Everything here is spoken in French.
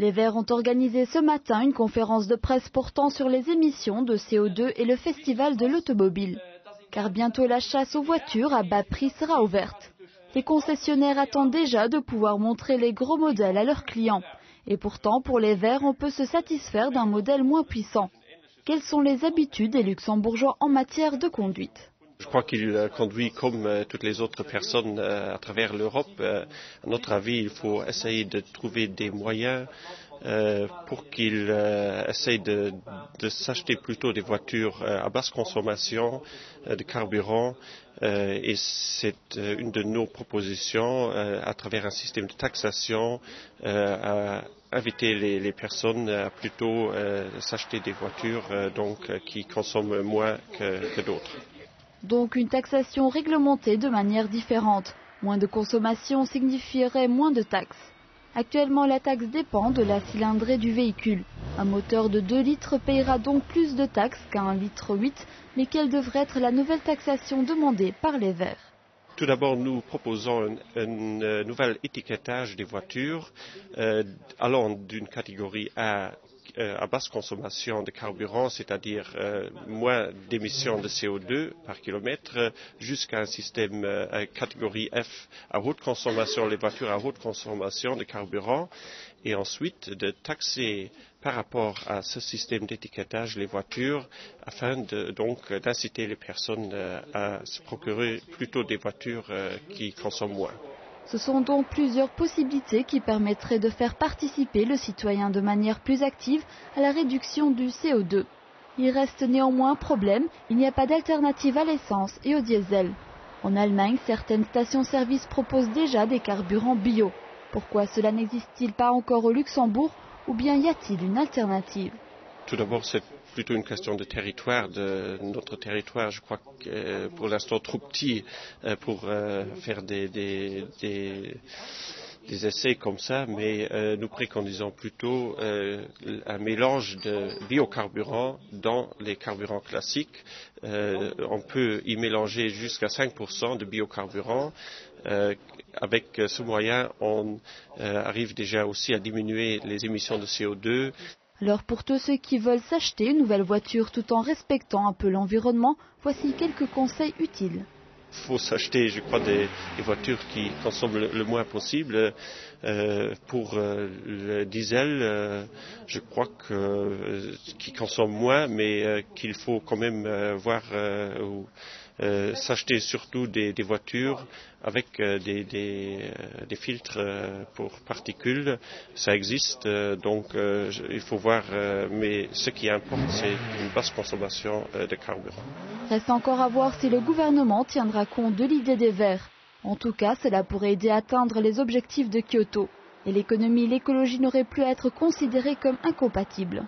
Les Verts ont organisé ce matin une conférence de presse portant sur les émissions de CO2 et le festival de l'automobile. Car bientôt la chasse aux voitures à bas prix sera ouverte. Les concessionnaires attendent déjà de pouvoir montrer les gros modèles à leurs clients. Et pourtant, pour les Verts, on peut se satisfaire d'un modèle moins puissant. Quelles sont les habitudes des Luxembourgeois en matière de conduite ? Je crois qu'il conduit comme toutes les autres personnes à travers l'Europe. À notre avis, il faut essayer de trouver des moyens pour qu'il essaye de s'acheter plutôt des voitures à basse consommation de carburant. Et c'est une de nos propositions à travers un système de taxation à inviter les personnes à plutôt s'acheter des voitures qui consomment moins que d'autres. Donc une taxation réglementée de manière différente. Moins de consommation signifierait moins de taxes. Actuellement, la taxe dépend de la cylindrée du véhicule. Un moteur de 2 litres payera donc plus de taxes qu'un 1,8 litre, mais quelle devrait être la nouvelle taxation demandée par les Verts ? Tout d'abord, nous proposons un nouvel étiquetage des voitures allant d'une catégorie A à basse consommation de carburant, c'est-à-dire moins d'émissions de CO2 par kilomètre, jusqu'à un système catégorie F à haute consommation, les voitures à haute consommation de carburant, et ensuite de taxer par rapport à ce système d'étiquetage les voitures afin d'inciter les personnes à se procurer plutôt des voitures qui consomment moins. Ce sont donc plusieurs possibilités qui permettraient de faire participer le citoyen de manière plus active à la réduction du CO2. Il reste néanmoins un problème, il n'y a pas d'alternative à l'essence et au diesel. En Allemagne, certaines stations-service proposent déjà des carburants bio. Pourquoi cela n'existe-t-il pas encore au Luxembourg ou bien y a-t-il une alternative ? Tout d'abord, c'est plutôt une question de territoire, de notre territoire. Je crois que pour l'instant trop petit pour faire des essais comme ça, mais nous préconisons plutôt un mélange de biocarburants dans les carburants classiques. On peut y mélanger jusqu'à 5% de biocarburants. Avec ce moyen, on arrive déjà aussi à diminuer les émissions de CO2. Alors pour tous ceux qui veulent s'acheter une nouvelle voiture tout en respectant un peu l'environnement, voici quelques conseils utiles. Il faut s'acheter, je crois, des voitures qui consomment le moins possible. Pour le diesel, je crois qu'ils consomment moins, mais qu'il faut quand même s'acheter surtout des voitures avec des filtres pour particules. Ça existe, donc il faut voir, mais ce qui importe, c'est une basse consommation de carburant. Reste encore à voir si le gouvernement tiendra compte de l'idée des Verts. En tout cas, cela pourrait aider à atteindre les objectifs de Kyoto. Et l'économie et l'écologie n'auraient plus à être considérées comme incompatibles.